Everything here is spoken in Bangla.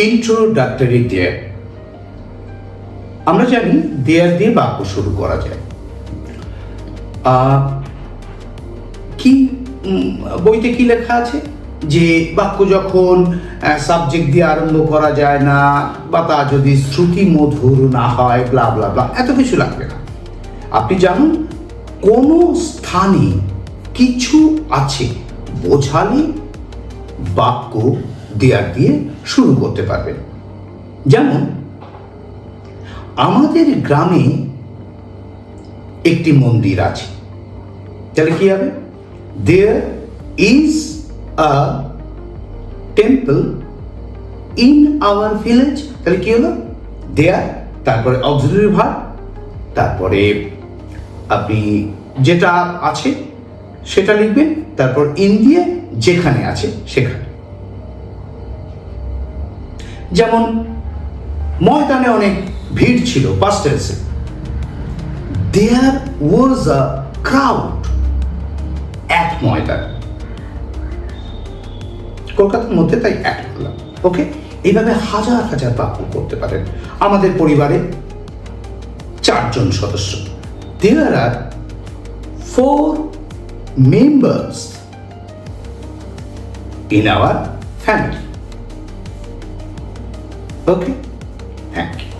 ইন্ট্রোডাক্টরি দেয়ার। আমরা জানি দেয়ার দিয়ে বাক্য শুরু করা যায়। কি বইতে কি লেখা আছে যে বাক্য যখন সাবজেক্ট দিয়ে আরম্ভ করা যায় না, বা তা যদি শ্রুতি মধুর না হয়, ব্লা ব্লা ব্লা, এত কিছু লাগবে না। আপনি জানুন কোনো স্থানে কিছু আছে বোঝালে বাক্য দেয়ার দিয়ে শুরু করতে পারবেন। যেমন আমাদের গ্রামে একটি মন্দির আছে, তাহলে কি হবে? There is a temple in our village. তাহলে কি হলো? দেয়ার, তারপরে অক্সিলারি ভার্ব, তারপরে আপনি যেটা আছে সেটা লিখবেন, তারপর ইন দিয়ে যেখানে আছে সেখানে। যেমন ময়দানে অনেক ভিড় ছিল, পাস্ট টেন্সে দেয়ার ওয়াজ আ ক্রাউড অ্যাট ময়দান। কলকাতার মধ্যে, তাই অ্যাট বললাম। ওকে, এইভাবে হাজার হাজার বাক্য করতে পারেন। আমাদের পরিবারে 4 জন সদস্য। দেয়ার আর 4 members in our family. Okay, thank you.